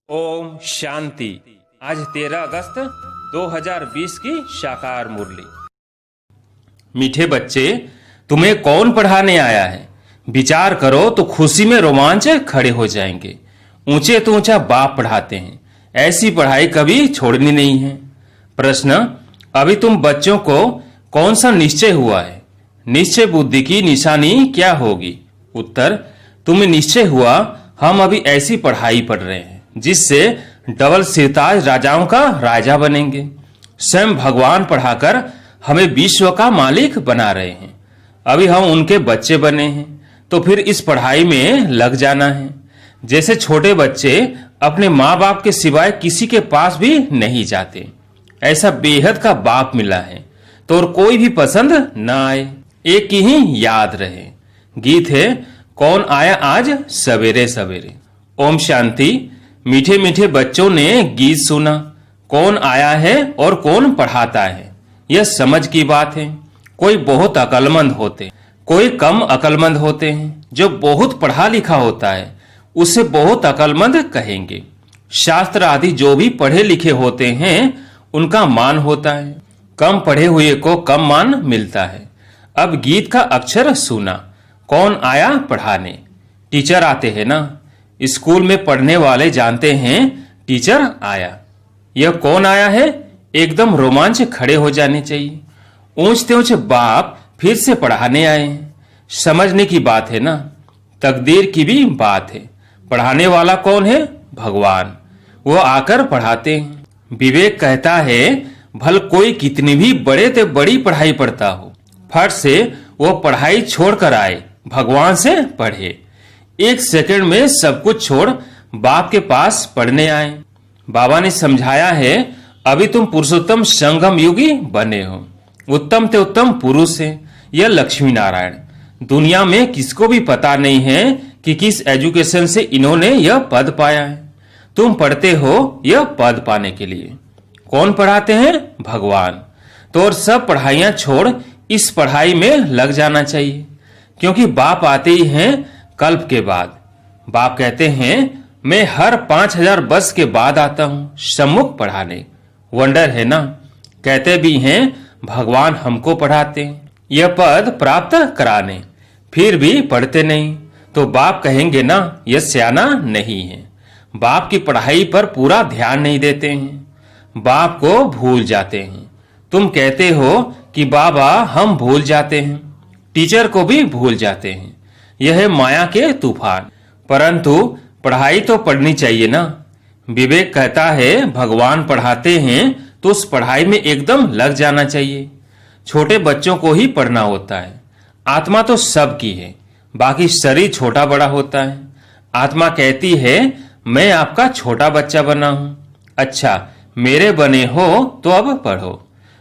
ओम शांति। आज 13 अगस्त 2020 की शाकार मुरली। मीठे बच्चे, तुम्हें कौन पढ़ाने आया है? विचार करो तो खुशी में रोमांच खड़े हो जाएंगे। ऊंचे तो ऊंचा बाप पढ़ाते हैं, ऐसी पढ़ाई कभी छोड़नी नहीं है। प्रश्न, अभी तुम बच्चों को कौन सा निश्चय हुआ है? निश्चय बुद्धि की निशानी क्या होगी? उत्तर, तुम्हें निश्चय हुआ हम अभी ऐसी पढ़ाई पढ़ रहे हैं जिससे डबल सिरताज राजाओं का राजा बनेंगे। स्वयं भगवान पढ़ाकर हमें विश्व का मालिक बना रहे हैं। अभी हम उनके बच्चे बने हैं तो फिर इस पढ़ाई में लग जाना है। जैसे छोटे बच्चे अपने माँ बाप के सिवाय किसी के पास भी नहीं जाते, ऐसा बेहद का बाप मिला है तो और कोई भी पसंद न आए, एक ही याद रहे। गीत है, कौन आया आज सवेरे सवेरे। ओम शांति। मीठे मीठे बच्चों ने गीत सुना। कौन आया है और कौन पढ़ाता है, यह समझ की बात है। कोई बहुत अक्लमंद होते, कोई कम अक्लमंद होते हैं। जो बहुत पढ़ा लिखा होता है उसे बहुत अक्लमंद कहेंगे। शास्त्र आदि जो भी पढ़े लिखे होते हैं उनका मान होता है, कम पढ़े हुए को कम मान मिलता है। अब गीत का अक्षर सुना। कौन आया पढ़ाने? टीचर आते हैं ना। स्कूल में पढ़ने वाले जानते हैं टीचर आया। यह कौन आया है? एकदम रोमांच खड़े हो जाने चाहिए। ऊंचते ऊंचे बाप फिर से पढ़ाने आए हैं। समझने की बात है ना, तकदीर की भी बात है। पढ़ाने वाला कौन है? भगवान। वो आकर पढ़ाते हैं। विवेक कहता है, भल कोई कितनी भी बड़े ते बड़ी पढ़ाई पढ़ता हो, फट से वो पढ़ाई छोड़कर आए, भगवान से पढ़े। एक सेकंड में सब कुछ छोड़ बाप के पास पढ़ने आए। बाबा ने समझाया है, अभी तुम पुरुषोत्तम संगम युगी बने हो, उत्तम ते उत्तम पुरुष है। यह लक्ष्मी नारायण। दुनिया में किसको भी पता नहीं है कि किस एजुकेशन से इन्होंने यह पद पाया है। तुम पढ़ते हो यह पद पाने के लिए। कौन पढ़ाते हैं? भगवान। तो और सब पढ़ाइयां छोड़ इस पढ़ाई में लग जाना चाहिए, क्योंकि बाप आते ही हैं कल्प के बाद। बाप कहते हैं, मैं हर 5000 वर्ष के बाद आता हूं सम्मुख पढ़ाने। वंडर है ना। कहते भी हैं भगवान हमको पढ़ाते हैं यह पद प्राप्त कराने, फिर भी पढ़ते नहीं तो बाप कहेंगे ना यह सियाना नहीं है। बाप की पढ़ाई पर पूरा ध्यान नहीं देते हैं, बाप को भूल जाते हैं। तुम कहते हो कि बाबा हम भूल जाते हैं, टीचर को भी भूल जाते हैं। यह है माया के तूफान। परंतु पढ़ाई तो पढ़नी चाहिए ना। विवेक कहता है, भगवान पढ़ाते हैं तो उस पढ़ाई में एकदम लग जाना चाहिए। छोटे बच्चों को ही पढ़ना होता है। आत्मा तो सबकी है, बाकी शरीर छोटा बड़ा होता है। आत्मा कहती है, मैं आपका छोटा बच्चा बना हूं। अच्छा, मेरे बने हो तो अब पढ़ो।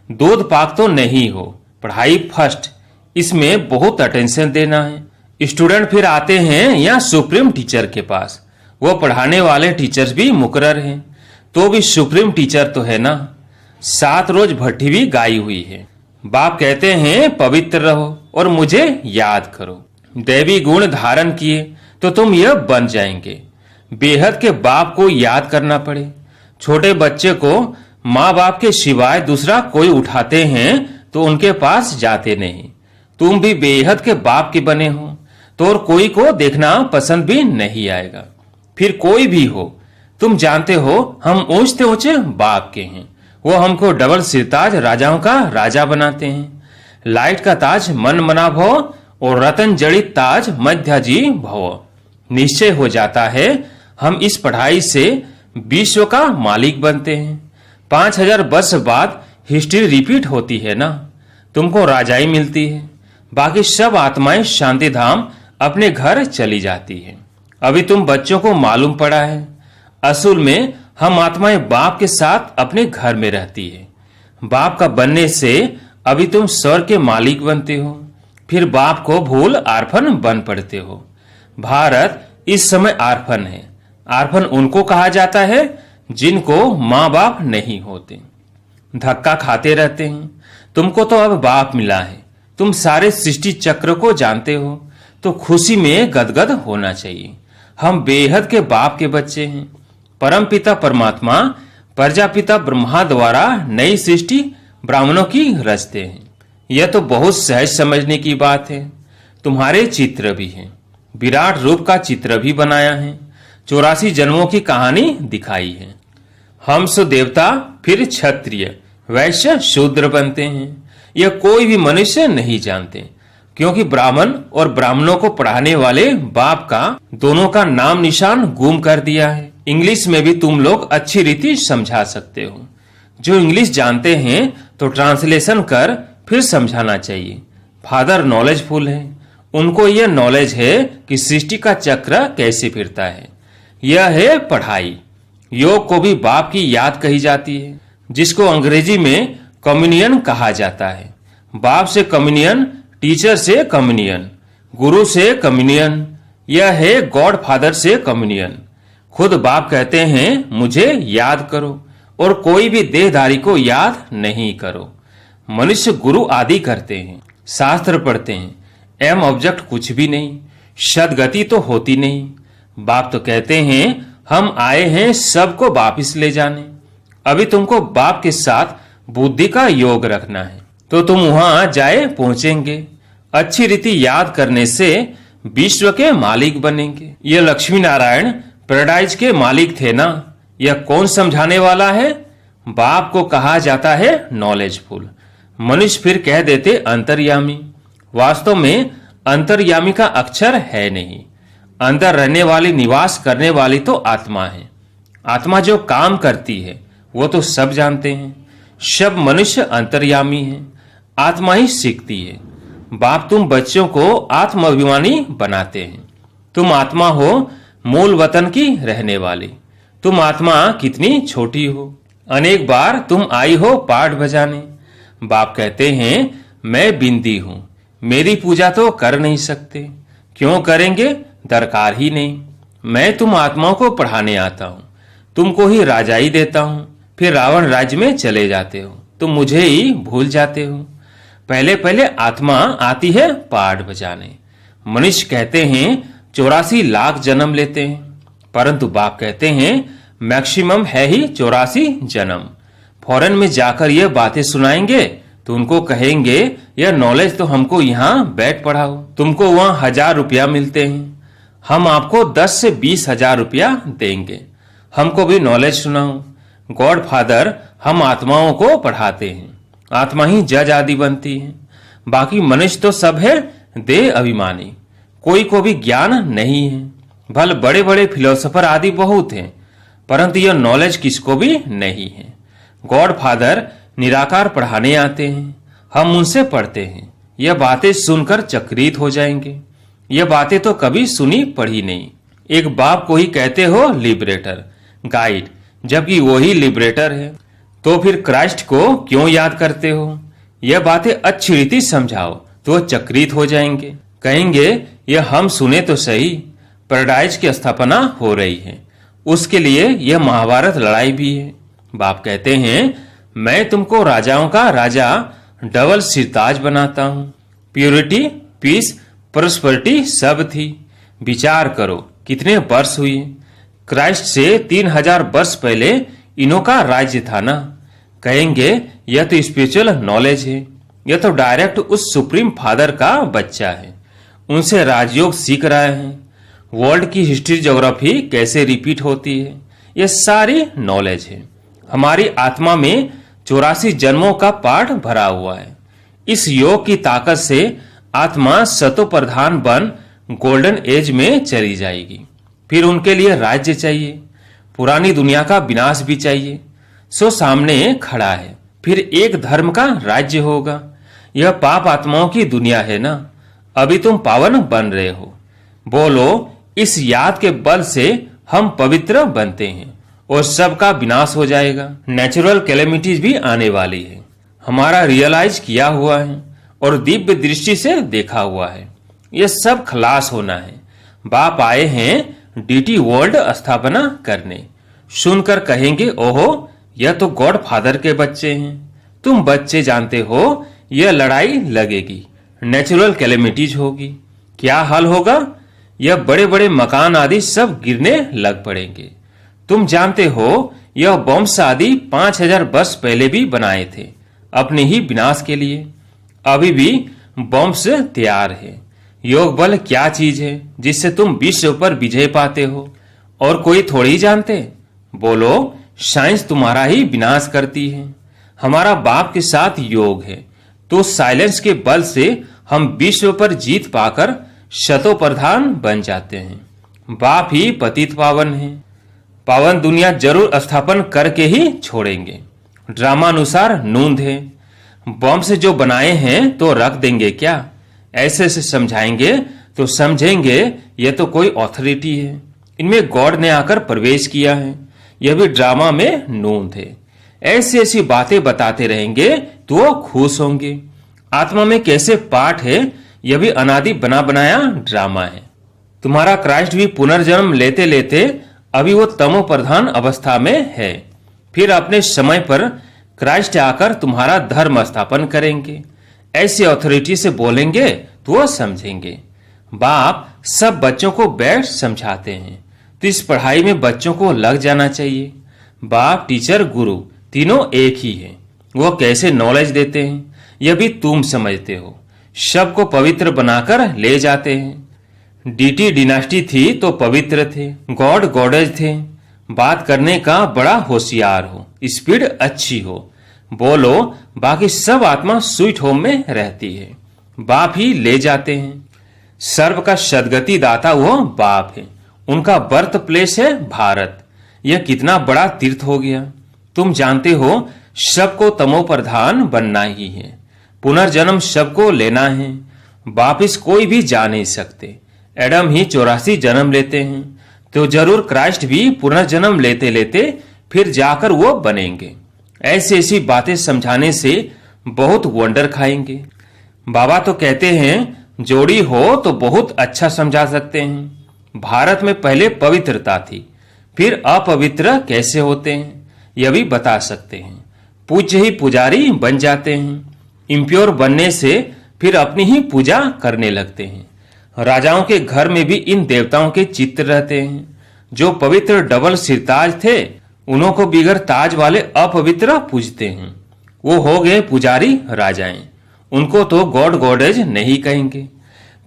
दूध पाक तो नहीं हो, पढ़ाई फर्स्ट, इसमें बहुत अटेंशन देना है। स्टूडेंट फिर आते हैं या सुप्रीम टीचर के पास। वो पढ़ाने वाले टीचर्स भी मुकर्रर हैं, तो भी सुप्रीम टीचर तो है ना। 7 रोज भट्टी भी गाई हुई है। बाप कहते हैं, पवित्र रहो और मुझे याद करो। दैवी गुण धारण किए तो तुम यह बन जाएंगे। बेहद के बाप को याद करना पड़े। छोटे बच्चे को माँ बाप के सिवाय दूसरा कोई उठाते हैं तो उनके पास जाते नहीं। तुम भी बेहद के बाप के बने हो तो और कोई को देखना पसंद भी नहीं आएगा। फिर कोई भी हो, तुम जानते हो हम ऊंचते ऊंचे बाप के हैं। वो हमको डबल सिरताज राजाओं का राजा बनाते हैं। लाइट का ताज मन मना भव और रतन जड़ित ताज मध्याजी भव। निश्चय हो जाता है हम इस पढ़ाई से विश्व का मालिक बनते हैं। 5000 वर्ष बाद हिस्ट्री रिपीट होती है ना। तुमको राजाई मिलती है, बाकी सब आत्माएं शांति धाम अपने घर चली जाती है। अभी तुम बच्चों को मालूम पड़ा है, असल में हम आत्माएं बाप के साथ अपने घर में रहती है। बाप का बनने से अभी तुम स्वर्ग के मालिक बनते हो, फिर बाप को भूल आर्फन बन पड़ते हो। भारत इस समय आर्फन है। आर्फन उनको कहा जाता है जिनको माँ बाप नहीं होते, धक्का खाते रहते हैं। तुमको तो अब बाप मिला है, तुम सारे सृष्टि चक्र को जानते हो, तो खुशी में गदगद होना चाहिए। हम बेहद के बाप के बच्चे हैं। परमपिता परमात्मा प्रजापिता ब्रह्मा द्वारा नई सृष्टि ब्राह्मणों की रचते हैं। यह तो बहुत सहज समझने की बात है। तुम्हारे चित्र भी हैं, विराट रूप का चित्र भी बनाया है, 84 जन्मों की कहानी दिखाई है। हम सो देवता, फिर क्षत्रिय, वैश्य, शूद्र बनते हैं, यह कोई भी मनुष्य नहीं जानते, क्योंकि ब्राह्मण और ब्राह्मणों को पढ़ाने वाले बाप का दोनों का नाम निशान गुम कर दिया है। इंग्लिश में भी तुम लोग अच्छी रीति समझा सकते हो। जो इंग्लिश जानते हैं तो ट्रांसलेशन कर फिर समझाना चाहिए। फादर नॉलेजफुल है, उनको यह नॉलेज है कि सृष्टि का चक्र कैसे फिरता है। यह है पढ़ाई। योग को भी बाप की याद कही जाती है, जिसको अंग्रेजी में कम्युनियन कहा जाता है। बाप से कम्युनियन, टीचर से कम्युनियन, गुरु से कम्युनियन, यह है गॉड फादर से कम्युनियन। खुद बाप कहते हैं मुझे याद करो, और कोई भी देहधारी को याद नहीं करो। मनुष्य गुरु आदि करते हैं, शास्त्र पढ़ते हैं, एम ऑब्जेक्ट कुछ भी नहीं, सदगति तो होती नहीं। बाप तो कहते हैं हम आए हैं सबको वापिस ले जाने। अभी तुमको बाप के साथ बुद्धि का योग रखना है, तो तुम वहां जाए पहुंचेंगे। अच्छी रीति याद करने से विश्व के मालिक बनेंगे। ये लक्ष्मी नारायण पैराडाइज के मालिक थे ना। यह कौन समझाने वाला है? बाप को कहा जाता है नॉलेजफुल। मनुष्य फिर कह देते अंतर्यामी। वास्तव में अंतर्यामी का अक्षर है नहीं। अंदर रहने वाली, निवास करने वाली तो आत्मा है। आत्मा जो काम करती है वो तो सब जानते हैं। सब मनुष्य अंतर्यामी है, आत्मा ही सीखती है। बाप तुम बच्चों को आत्माभिमानी बनाते हैं। तुम आत्मा हो, मूल वतन की रहने वाली। तुम आत्मा कितनी छोटी हो। अनेक बार तुम आई हो पाठ बजाने। बाप कहते हैं मैं बिंदी हूं, मेरी पूजा तो कर नहीं सकते। क्यों करेंगे? दरकार ही नहीं। मैं तुम आत्माओं को पढ़ाने आता हूं, तुमको ही राजाई देता हूं, फिर रावण राज्य में चले जाते हो, तुम मुझे ही भूल जाते हो। पहले पहले आत्मा आती है पाठ बजाने। मनुष्य कहते हैं 84 लाख जन्म लेते हैं, परंतु बाप कहते हैं मैक्सिमम है ही 84 जन्म। फॉरेन में जाकर ये बातें सुनाएंगे तो उनको कहेंगे यह नॉलेज तो हमको यहाँ बैठ पढ़ाओ। तुमको वहाँ 1000 रुपया मिलते हैं, हम आपको 10 से 20 हजार रुपया देंगे। हमको भी नॉलेज सुनाओ। गॉड फादर हम आत्माओं को पढ़ाते हैं, आत्मा ही जज आदि बनती है। बाकी मनुष्य तो सब है देह अभिमानी, कोई को भी ज्ञान नहीं है। भले बड़े बड़े फिलोसोफर आदि बहुत हैं, परंतु यह नॉलेज किसको भी नहीं है। गॉड फादर निराकार पढ़ाने आते हैं, हम उनसे पढ़ते हैं। यह बातें सुनकर चकित हो जाएंगे। यह बातें तो कभी सुनी पढ़ी नहीं। एक बाप को ही कहते हो लिबरेटर, गाइड, जबकि वही लिबरेटर है। तो फिर क्राइस्ट को क्यों याद करते हो? यह बातें अच्छी रीति समझाओ तो चकित हो जाएंगे। कहेंगे यह हम सुने तो सही, पैराडाइज की स्थापना हो रही है, उसके लिए यह महाभारत लड़ाई भी है। बाप कहते हैं मैं तुमको राजाओं का राजा डबल सिरताज बनाता हूं। प्योरिटी, पीस, प्रोस्पेरिटी सब थी। विचार करो कितने वर्ष हुए। क्राइस्ट से 3000 वर्ष पहले इन्हों का राज्य था ना। कहेंगे यह तो स्पिरिचुअल नॉलेज है, यह तो डायरेक्ट उस सुप्रीम फादर का बच्चा है, उनसे राजयोग सीख रहे हैं। वर्ल्ड की हिस्ट्री, ज्योग्राफी कैसे रिपीट होती है, यह सारी नॉलेज है। हमारी आत्मा में 84 जन्मों का पाठ भरा हुआ है। इस योग की ताकत से आत्मा सतो प्रधान बन गोल्डन एज में चली जाएगी। फिर उनके लिए राज्य चाहिए, पुरानी दुनिया का विनाश भी चाहिए। सो सामने खड़ा है, फिर एक धर्म का राज्य होगा। यह पाप आत्माओं की दुनिया है ना। अभी तुम पावन बन रहे हो। बोलो इस याद के बल से हम पवित्र बनते हैं और सबका विनाश हो जाएगा। नेचुरल कैलेमिटीज भी आने वाली है, हमारा रियलाइज किया हुआ है और दिव्य दृष्टि से देखा हुआ है। यह सब खलास होना है। बाप आए हैं डीटी वर्ल्ड स्थापना करने। सुनकर कहेंगे ओहो यह तो गॉड फादर के बच्चे हैं। तुम बच्चे जानते हो यह लड़ाई लगेगी, नेचुरल कैलेमिटीज होगी। क्या हाल होगा? यह बड़े बड़े मकान आदि सब गिरने लग पड़ेंगे। तुम जानते हो यह बॉम्ब्स आदि 5000 वर्ष पहले भी बनाए थे अपने ही विनाश के लिए। अभी भी बॉम्ब्स तैयार है। योग बल क्या चीज है जिससे तुम विश्व पर विजय पाते हो और कोई थोड़ी जानते। बोलो, साइंस तुम्हारा ही विनाश करती है। हमारा बाप के साथ योग है तो साइलेंस के बल से हम विश्व पर जीत पाकर शतो प्रधान बन जाते हैं। बाप ही पतित पावन है। पावन दुनिया जरूर स्थापन करके ही छोड़ेंगे। ड्रामानुसार नूंद है। बम से जो बनाए हैं तो रख देंगे क्या? ऐसे से समझाएंगे तो समझेंगे ये तो कोई अथॉरिटी है, इनमें गॉड ने आकर प्रवेश किया है। यह भी ड्रामा में नूंद है। ऐसी ऐसी बातें बताते रहेंगे तो वो खुश होंगे। आत्मा में कैसे पाठ है यह भी अनादि बना बनाया ड्रामा है। तुम्हारा क्राइस्ट भी पुनर्जन्म लेते लेते अभी वो तमो प्रधान अवस्था में है। फिर अपने समय पर क्राइस्ट आकर तुम्हारा धर्म स्थापन करेंगे। ऐसी अथॉरिटी से बोलेंगे तो वो समझेंगे। बाप सब बच्चों को बैठ समझाते हैं तो इस पढ़ाई में बच्चों को लग जाना चाहिए। बाप, टीचर, गुरु तीनों एक ही है। वो कैसे नॉलेज देते हैं यह भी तुम समझते हो। सबको पवित्र बनाकर ले जाते हैं। डीटी डिनास्टी थी तो पवित्र थे, गॉड गॉडेज थे। बात करने का बड़ा होशियार हो, स्पीड अच्छी हो, बोलो, बाकी सब आत्मा स्वीट होम में रहती है। बाप ही ले जाते हैं। सर्व का सदगति दाता वो बाप है। उनका बर्थ प्लेस है भारत। यह कितना बड़ा तीर्थ हो गया। तुम जानते हो सबको तमो प्रधान बनना ही है। पुनर्जन्म सबको लेना है। वापिस कोई भी जा नहीं सकते। एडम ही 84 जन्म लेते हैं तो जरूर क्राइस्ट भी पुनर्जन्म लेते लेते फिर जाकर वो बनेंगे। ऐसी ऐसी बातें समझाने से बहुत वंडर खाएंगे। बाबा तो कहते हैं जोड़ी हो तो बहुत अच्छा समझा सकते हैं। भारत में पहले पवित्रता थी, फिर अपवित्र कैसे होते हैं यह भी बता सकते हैं। पूज्य ही पुजारी बन जाते हैं। इम्प्योर बनने से फिर अपनी ही पूजा करने लगते हैं। राजाओं के घर में भी इन देवताओं के चित्र रहते हैं। जो पवित्र डबल सिरताज थे उन्हों को बिगर ताज वाले अपवित्र पूजते हैं। वो हो गए पुजारी राजाएं। उनको तो गॉड गॉडेज नहीं कहेंगे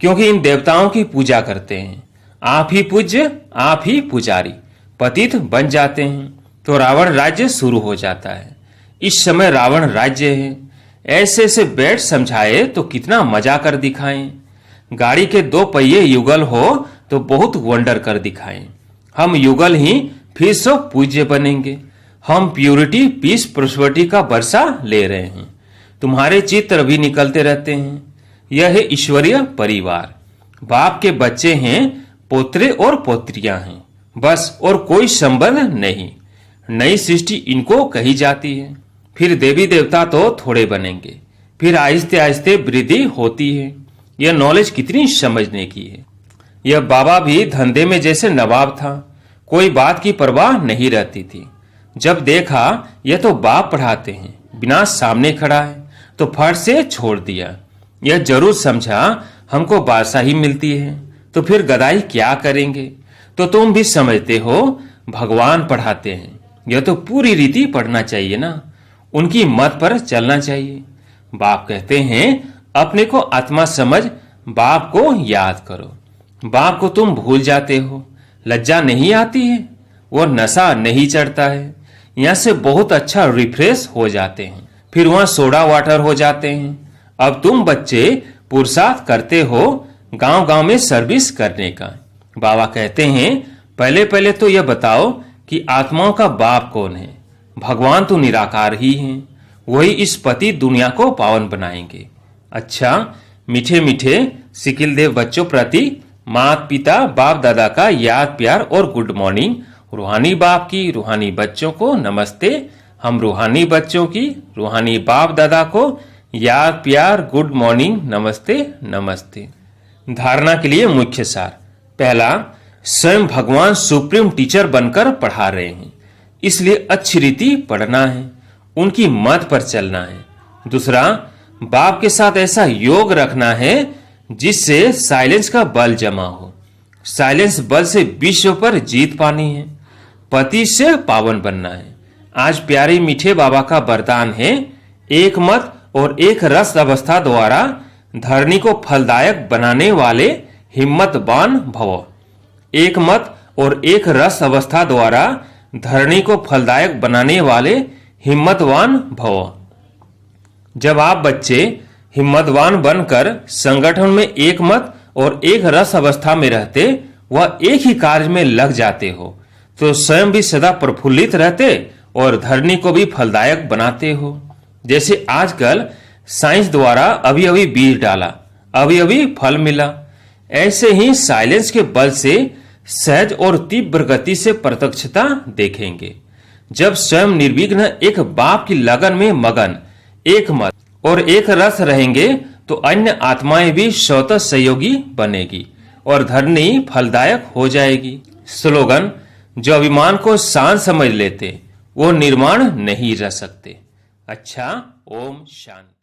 क्योंकि इन देवताओं की पूजा करते हैं। आप ही पूज्य, आप ही पुजारी, पतित बन जाते हैं तो रावण राज्य शुरू हो जाता है। इस समय रावण राज्य है। ऐसे से बैठ समझाए तो कितना मजा कर दिखाएं। गाड़ी के 2 पहिए युगल हो तो बहुत वंडर कर दिखाएं। हम युगल ही फिर सो पूज्य बनेंगे। हम प्यूरिटी, पीस, प्रोस्पेरिटी का वर्षा ले रहे हैं। तुम्हारे चित्र भी निकलते रहते हैं। यह है ईश्वरीय परिवार। बाप के बच्चे हैं, पोत्रे और पोत्रियां हैं, बस और कोई संबंध नहीं। नई सृष्टि इनको कही जाती है। फिर देवी देवता तो थोड़े बनेंगे, फिर आहिस्ते आहिस्ते वृद्धि होती है। यह नॉलेज कितनी समझने की है। यह बाबा भी धंधे में जैसे नवाब था, कोई बात की परवाह नहीं रहती थी। जब देखा यह तो बाप पढ़ाते हैं, बिना सामने खड़ा है तो फट से छोड़ दिया। यह जरूर समझा हमको बादशाही मिलती है तो फिर गदाई क्या करेंगे। तो तुम भी समझते हो भगवान पढ़ाते हैं, यह तो पूरी रीति पढ़ना चाहिए ना, उनकी मत पर चलना चाहिए। बाप कहते हैं अपने को आत्मा समझ बाप को याद करो। बाप को तुम भूल जाते हो। लज्जा नहीं आती है, वो नशा नहीं चढ़ता है। यहाँ से बहुत अच्छा रिफ्रेश हो जाते हैं, फिर वहां सोडा वाटर हो जाते हैं। अब तुम बच्चे पुरुषार्थ करते हो गांव गांव में सर्विस करने का। बाबा कहते हैं पहले पहले तो यह बताओ कि आत्माओं का बाप कौन है। भगवान तो निराकार ही हैं, वही इस पति दुनिया को पावन बनाएंगे। अच्छा, मीठे मीठे सिकिलदेव बच्चों प्रति माता पिता बाप दादा का याद प्यार और गुड मॉर्निंग। रूहानी बाप की रूहानी बच्चों को नमस्ते। हम रूहानी बच्चों की रूहानी बाप दादा को याद प्यार, गुड मॉर्निंग, नमस्ते नमस्ते। धारणा के लिए मुख्य सार। पहला, स्वयं भगवान सुप्रीम टीचर बनकर पढ़ा रहे हैं, इसलिए अच्छी रीति पढ़ना है, उनकी मत पर चलना है। दूसरा, बाप के साथ ऐसा योग रखना है जिससे साइलेंस का बल जमा हो। साइलेंस बल से विश्व पर जीत पानी है। पति से पावन बनना है। आज प्यारे मीठे बाबा का वरदान है, एक मत और एक रस अवस्था द्वारा धरणी को फलदायक बनाने वाले हिम्मतवान भव। एक मत और एक रस अवस्था द्वारा धरणी को फलदायक बनाने वाले हिम्मतवान भव। जब आप बच्चे हिम्मतवान बनकर संगठन में एक मत और एक रस अवस्था में रहते व एक ही कार्य में लग जाते हो, तो स्वयं भी सदा प्रफुल्लित रहते और धरणी को भी फलदायक बनाते हो। जैसे आजकल साइंस द्वारा अभी अभी बीज डाला, अभी अभी फल मिला, ऐसे ही साइलेंस के बल से सहज और तीव्र गति से प्रत्यक्षता देखेंगे। जब स्वयं निर्विघ्न एक बाप की लगन में मगन, एक मत और एक रस रहेंगे, तो अन्य आत्माएं भी स्वतः सहयोगी बनेगी और धरणी फलदायक हो जाएगी। स्लोगन, जो अभिमान को शांत समझ लेते वो निर्माण नहीं रह सकते। अच्छा, ओम शांति।